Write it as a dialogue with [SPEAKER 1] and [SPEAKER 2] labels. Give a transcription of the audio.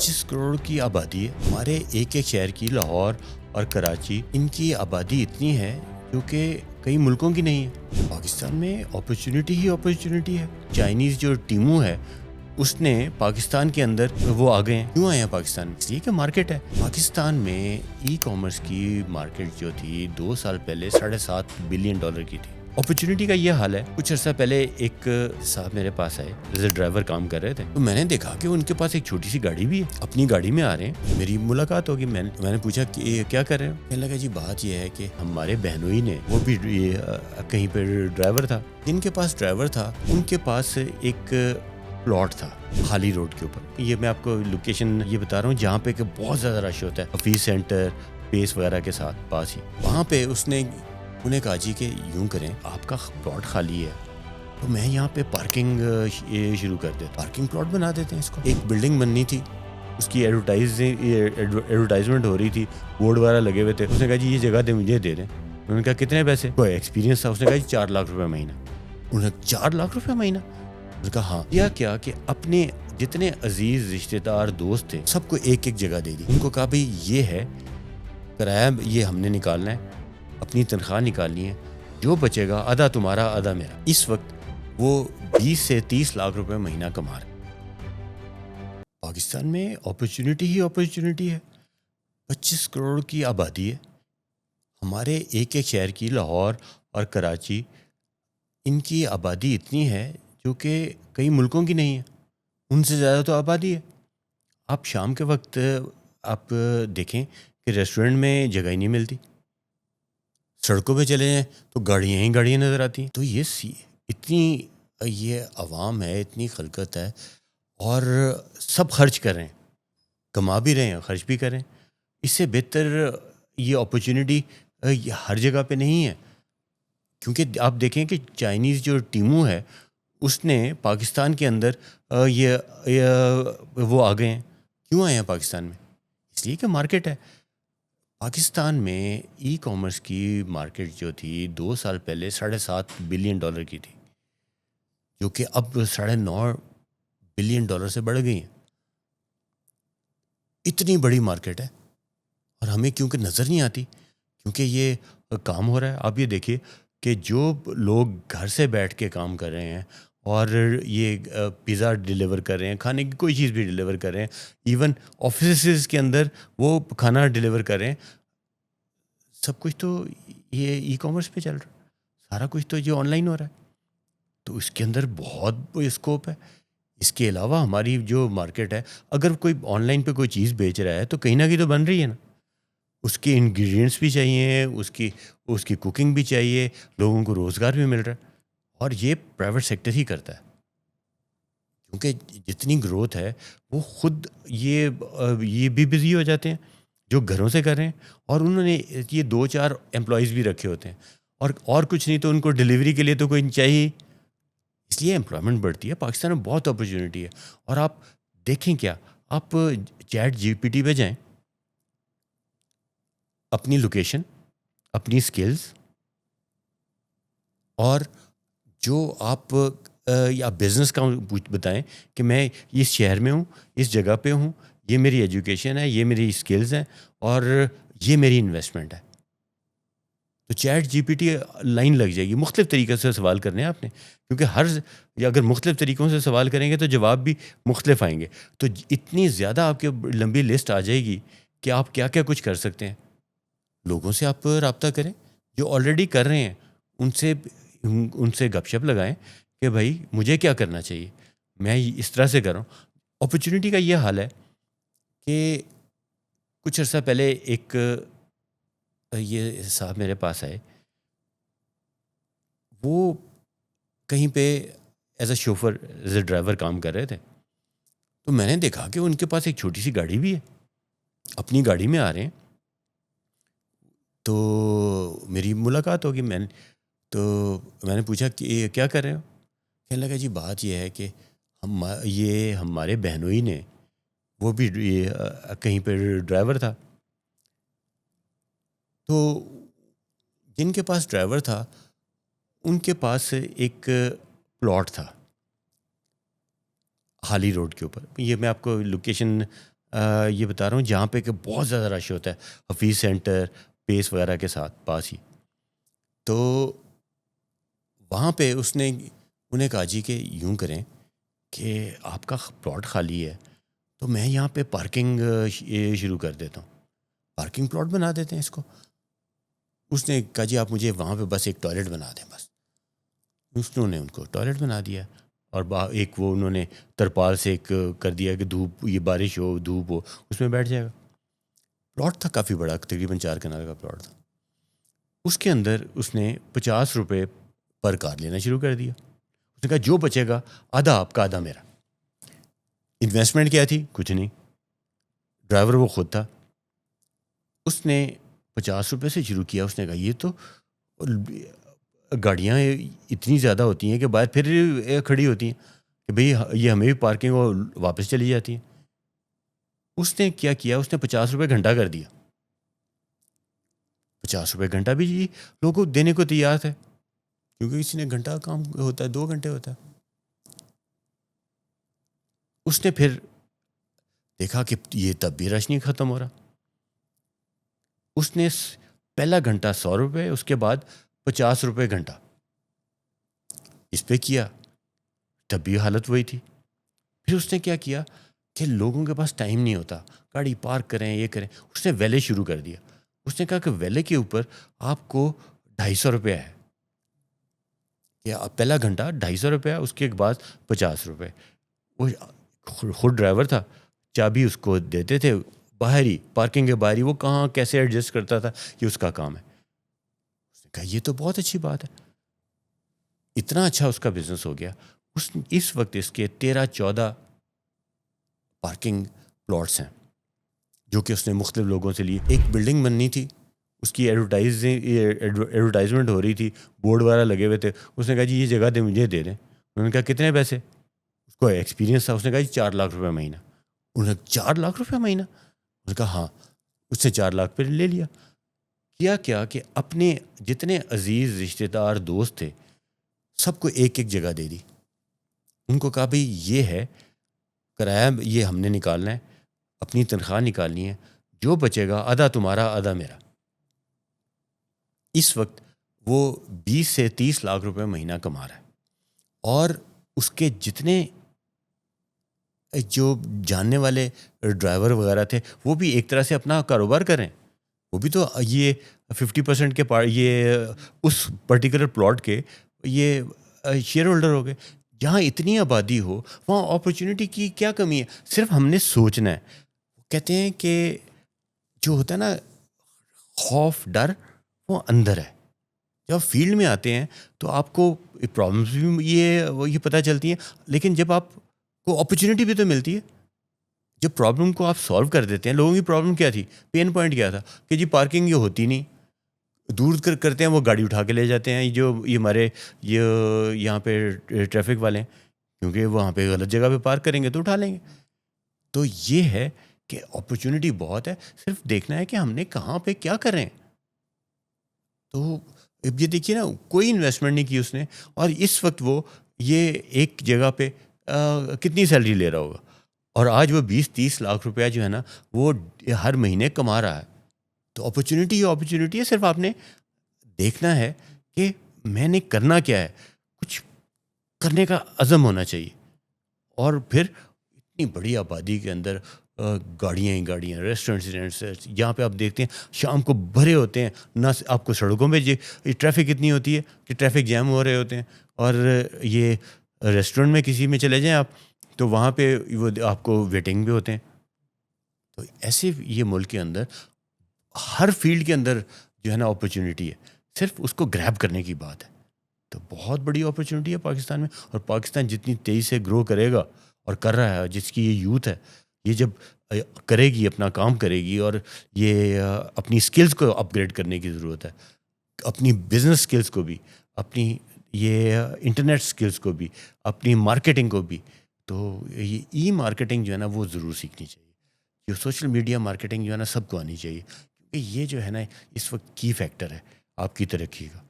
[SPEAKER 1] 25 کروڑ کی آبادی ہے ہمارے ایک ایک شہر کی، لاہور اور کراچی، ان کی آبادی اتنی ہے جو کہ کئی ملکوں کی نہیں ہے۔ پاکستان میں اپرچونٹی ہی اپرچونٹی ہے۔ چائنیز جو ٹیمو ہے اس نے پاکستان کے اندر وہ آ گئے ہیں۔ کیوں آئے ہیں پاکستان میں؟ اس لیے کہ مارکیٹ ہے۔ پاکستان میں ای کامرس کی مارکیٹ جو تھی 2 سال پہلے $7.5 بلین کی تھی۔ اپرچونٹی کا یہ حال ہے، کچھ عرصہ پہلے ایک صاحب میرے پاس آئے، ایز اے ڈرائیور کام کر رہے تھے، تو میں نے دیکھا کہ ان کے پاس ایک چھوٹی سی گاڑی بھی ہے، اپنی گاڑی میں آ رہے ہیں۔ میری ملاقات ہوگی، میں نے پوچھا کہ کیا کر رہے ہو؟ کہنے لگا جی بات یہ ہے کہ ہمارے بہنوئی نے، وہ بھی کہیں پہ ڈرائیور تھا، جن کے پاس ڈرائیور تھا ان کے پاس ایک پلاٹ تھا خالی روڈ کے اوپر۔ یہ میں آپ کو لوکیشن یہ بتا رہا ہوں جہاں پہ کہ بہت زیادہ رش ہوتا ہے، حفیظ سینٹر، پیس وغیرہ کے ساتھ پاس ہی۔ وہاں پہ اس نے انہیں کہا جی کہ یوں کریں، آپ کا پلاٹ خالی ہے تو میں یہاں پہ پارکنگ شروع کر دیتا، پارکنگ پلاٹ بنا دیتے ہیں اس کو۔ ایک بلڈنگ بننی تھی، اس کی ایڈورٹائزمنٹ ہو رہی تھی، بورڈ وغیرہ لگے ہوئے تھے۔ اس نے کہا جی یہ جگہ دے، مجھے دے دیں۔ انہوں نے کہا کتنے پیسے؟ کوئی ایکسپیرینس تھا، اس نے کہا جی 4 لاکھ روپے مہینہ۔ انہوں نے 4 لاکھ روپے مہینہ؟ انہوں نے کہا ہاں۔ کیا کہ اپنے جتنے عزیز رشتے دار دوست تھے سب کو ایک ایک جگہ دے دی۔ ان کو کہا بھئی یہ ہے کرایہ، یہ ہم نے نکالنا ہے، اپنی تنخواہ نکالنی ہے، جو بچے گا آدھا تمہارا آدھا میرا۔ اس وقت وہ 20 سے 30 لاکھ روپے مہینہ کما رہے۔ پاکستان میں اپرچونٹی ہی اپرچونٹی ہے۔ 25 کروڑ کی آبادی ہے ہمارے ایک ایک شہر کی، لاہور اور کراچی، ان کی آبادی اتنی ہے جو کہ کئی ملکوں کی نہیں ہے، ان سے زیادہ تو آبادی ہے۔ آپ شام کے وقت آپ دیکھیں کہ ریسٹورنٹ میں جگہ ہی نہیں ملتی، سڑکوں پہ چلے جائیں تو گاڑیاں ہی گاڑیاں نظر آتی ہیں۔ تو اتنی یہ عوام ہے، اتنی خلقت ہے، اور سب خرچ کر رہے ہیں، کما بھی رہے ہیں، خرچ بھی کر رہے ہیں۔ اس سے بہتر یہ اپرچونٹی ہر جگہ پہ نہیں ہے، کیونکہ آپ دیکھیں کہ چائنیز جو ٹیمو ہے اس نے پاکستان کے اندر وہ آ گئے ہیں۔ کیوں آئے ہیں پاکستان میں؟ اس لیے کہ مارکیٹ ہے۔ پاکستان میں ای کامرس کی مارکیٹ جو تھی 2 سال پہلے $7.5 بلین کی تھی، جو کہ اب $9.5 بلین سے بڑھ گئی ہیں۔ اتنی بڑی مارکیٹ ہے اور ہمیں کیونکہ نظر نہیں آتی، کیونکہ یہ کام ہو رہا ہے۔ آپ یہ دیکھیے کہ جو لوگ گھر سے بیٹھ کے کام کر رہے ہیں اور یہ پیزا ڈیلیور کر رہے ہیں، کھانے کی کوئی چیز بھی ڈیلیور کر رہے ہیں، ایون آفیسز کے اندر وہ کھانا ڈیلیور کر رہے ہیں، سب کچھ تو یہ ای کامرس پہ چل رہا ہے، سارا کچھ تو جو آن لائن ہو رہا ہے۔ تو اس کے اندر بہت اسکوپ ہے۔ اس کے علاوہ ہماری جو مارکیٹ ہے، اگر کوئی آن لائن پہ کوئی چیز بیچ رہا ہے تو کہیں نہ کہیں تو بن رہی ہے نا، اس کے انگریڈینٹس بھی چاہیے، اس کی کوکنگ بھی چاہیے، لوگوں کو روزگار بھی مل رہا ہے، اور یہ پرائیویٹ سیکٹر ہی کرتا ہے، کیونکہ جتنی گروتھ ہے وہ خود یہ بھی بزی ہو جاتے ہیں جو گھروں سے کر رہے ہیں، اور انہوں نے یہ 2-4 امپلائیز بھی رکھے ہوتے ہیں، اور کچھ نہیں تو ان کو ڈیلیوری کے لیے تو کوئی چاہیے، اس لیے امپلائمنٹ بڑھتی ہے۔ پاکستان میں بہت اپرچونٹی ہے، اور آپ دیکھیں کیا، آپ چیٹ جی پی ٹی پہ جائیں، اپنی لوکیشن، اپنی سکلز، اور جو آپ یا بزنس کا بتائیں کہ میں اس شہر میں ہوں، اس جگہ پہ ہوں، یہ میری ایجوکیشن ہے، یہ میری سکلز ہیں، اور یہ میری انویسٹمنٹ ہے، تو ChatGPT line لگ جائے گی۔ مختلف طریقے سے سوال کرنے ہیں آپ نے، کیونکہ اگر مختلف طریقوں سے سوال کریں گے تو جواب بھی مختلف آئیں گے، تو اتنی زیادہ آپ کے لمبی لسٹ آ جائے گی کہ آپ کیا کیا کچھ کر سکتے ہیں۔ لوگوں سے آپ رابطہ کریں جو آلریڈی کر رہے ہیں، ان سے گپ شپ لگائیں کہ بھائی مجھے کیا کرنا چاہیے، میں اس طرح سے کر رہا ہوں۔ اپرچونٹی کا یہ حال ہے کہ کچھ عرصہ پہلے ایک یہ صاحب میرے پاس آئے، وہ کہیں پہ as a chauffeur, as a driver کام کر رہے تھے، تو میں نے دیکھا کہ ان کے پاس ایک چھوٹی سی گاڑی بھی ہے، اپنی گاڑی میں آ رہے ہیں۔ تو میری ملاقات ہوگی، میں نے پوچھا کہ کیا کر رہے ہو؟ کہنے لگا جی بات یہ ہے کہ یہ ہمارے بہنوئی نے، وہ بھی کہیں پہ ڈرائیور تھا، تو جن کے پاس ڈرائیور تھا ان کے پاس ایک پلاٹ تھا خالی روڈ کے اوپر۔ یہ میں آپ کو لوکیشن یہ بتا رہا ہوں جہاں پہ کہ بہت زیادہ رش ہوتا ہے، حفیظ سینٹر، پیس وغیرہ کے ساتھ پاس ہی. تو وہاں پہ اس نے انہیں کہا جی کہ یوں کریں کہ آپ کا پلاٹ خالی ہے تو میں یہاں پہ پارکنگ شروع کر دیتا ہوں، پارکنگ پلاٹ بنا دیتے ہیں اس کو. اس نے کہا جی آپ مجھے وہاں پہ بس ایک ٹوائلٹ بنا دیں. بس انہوں نے ان کو ٹوائلٹ بنا دیا، اور ایک وہ انہوں نے ترپال سے ایک کر دیا کہ دھوپ، یہ بارش ہو دھوپ ہو اس میں بیٹھ جائے گا. پلاٹ تھا کافی بڑا، تقریباً 4 کنال کا پلاٹ تھا. اس کے اندر اس نے 50 روپے پر کار لینا شروع کر دیا. اس نے کہا جو بچے گا آدھا آپ کا آدھا میرا. انویسٹمنٹ کیا تھی؟ کچھ نہیں، ڈرائیور وہ خود تھا. اس نے 50 روپے سے شروع کیا. اس نے کہا یہ تو گاڑیاں اتنی زیادہ ہوتی ہیں کہ باہر پھر کھڑی ہوتی ہیں کہ بھئی یہ ہمیں بھی پارکنگ اور واپس چلی جاتی ہیں. اس نے کیا کیا، اس نے 50 روپے گھنٹہ کر دیا. 50 روپے گھنٹہ بھی جی لوگوں کو دینے کو تیار تھے، کیونکہ کسی نے گھنٹہ کام ہوتا ہے، 2 گھنٹے ہوتا ہے. اس نے پھر دیکھا کہ یہ تب بھی رش نہیں ختم ہو رہا. اس نے پہلا گھنٹہ 100 روپے، اس کے بعد 50 روپے گھنٹہ اس پہ کیا، تب بھی حالت وہی تھی. پھر اس نے کیا کیا کہ لوگوں کے پاس ٹائم نہیں ہوتا، گاڑی پارک کریں یہ کریں. اس نے ویلے شروع کر دیا. اس نے کہا کہ ویلے کے اوپر آپ کو 250 روپے ہے، یا پہلا گھنٹہ 250 روپے، اس کے بعد 50 روپے. وہ خود ڈرائیور تھا، چابی اس کو دیتے تھے باہر ہی، پارکنگ کے باہر ہی. وہ کہاں کیسے ایڈجسٹ کرتا تھا یہ اس کا کام ہے. اس نے کہا یہ تو بہت اچھی بات ہے. اتنا اچھا اس کا بزنس ہو گیا. اس وقت اس کے 13-14 پارکنگ پلاٹس ہیں جو کہ اس نے مختلف لوگوں سے لی. ایک بلڈنگ بننی تھی، اس کی ایڈورٹائزمنٹ ہو رہی تھی، بورڈ وغیرہ لگے ہوئے تھے. اس نے کہا جی یہ جگہ دے مجھے دے دیں. انہوں نے کہا کتنے پیسے؟ اس کو ایکسپیرینس تھا. اس نے کہا جی 4 لاکھ روپے مہینہ. انہوں نے 4 لاکھ روپے مہینہ؟ اس نے کہا ہاں. اس نے 4 لاکھ پہ لے لیا. کیا کہ اپنے جتنے عزیز رشتہ دار دوست تھے سب کو ایک ایک جگہ دے دی. ان کو کہا بھئی یہ ہے کرایہ، یہ ہم نے نکالنا ہے، اپنی تنخواہ نکالنی ہے، جو بچے گا آدھا تمہارا آدھا میرا. اس وقت وہ 20 سے 30 لاکھ روپے مہینہ کما رہا ہے. اور اس کے جتنے جو جاننے والے ڈرائیور وغیرہ تھے وہ بھی ایک طرح سے اپنا کاروبار کریں. وہ بھی تو یہ 50% کے یہ اس پرٹیکولر پلاٹ کے یہ شیئر ہولڈر ہو گئے. جہاں اتنی آبادی ہو وہاں اپرچونٹی کی کیا کمی ہے؟ صرف ہم نے سوچنا ہے. کہتے ہیں کہ جو ہوتا ہے نا خوف ڈر، وہ اندر ہے. جب فیلڈ میں آتے ہیں تو آپ کو پرابلمس بھی یہ پتہ چلتی ہیں، لیکن جب آپ کو اپرچونٹی بھی تو ملتی ہے. جب پرابلم کو آپ سالو کر دیتے ہیں. لوگوں کی پرابلم کیا تھی؟ پین پوائنٹ کیا تھا کہ جی پارکنگ یہ ہوتی نہیں، دور کرتے ہیں وہ گاڑی اٹھا کے لے جاتے ہیں. جو یہ ہمارے یہاں پہ ٹریفک والے ہیں، کیونکہ وہاں پہ غلط جگہ پہ پارک کریں گے تو اٹھا لیں گے. تو یہ ہے کہ اپرچونٹی بہت ہے، صرف دیکھنا ہے کہ ہم نے کہاں پہ کیا کر رہے ہیں. تو یہ دیکھیے نا، کوئی انویسٹمنٹ نہیں کی اس نے، اور اس وقت وہ یہ ایک جگہ پہ کتنی سیلری لے رہا ہوگا، اور آج وہ 20-30 لاکھ روپیہ جو ہے نا وہ ہر مہینے کما رہا ہے. تو اپرچونٹی ہے، صرف آپ نے دیکھنا ہے کہ میں نے کرنا کیا ہے. کچھ کرنے کا عزم ہونا چاہیے. اور پھر اتنی بڑی آبادی کے اندر گاڑیاں ہی گاڑیاں، ریسٹورینٹس یہاں پہ آپ دیکھتے ہیں شام کو بھرے ہوتے ہیں. نہ آپ کو سڑکوں پہ ٹریفک اتنی ہوتی ہے کہ ٹریفک جیم ہو رہے ہوتے ہیں، اور یہ ریسٹورنٹ میں کسی میں چلے جائیں آپ تو وہاں پہ وہ آپ کو ویٹنگ بھی ہوتے ہیں. تو ایسے یہ ملک کے اندر ہر فیلڈ کے اندر جو ہے نا اپرچونٹی ہے، صرف اس کو گریب کرنے کی بات ہے. تو بہت بڑی اپرچونٹی ہے پاکستان میں. اور پاکستان جتنی تیزی سے گرو کرے گا اور کر رہا ہے، جس کی یہ یوتھ ہے، یہ جب کرے گی، اپنا کام کرے گی، اور یہ اپنی سکلز کو اپ گریڈ کرنے کی ضرورت ہے، اپنی بزنس سکلز کو بھی، اپنی یہ انٹرنیٹ سکلز کو بھی، اپنی مارکیٹنگ کو بھی. تو یہ ای مارکیٹنگ جو ہے نا وہ ضرور سیکھنی چاہیے. جو سوشل میڈیا مارکیٹنگ جو ہے نا سب کو آنی چاہیے، کیونکہ یہ جو ہے نا اس وقت کی فیکٹر ہے آپ کی ترقی کا.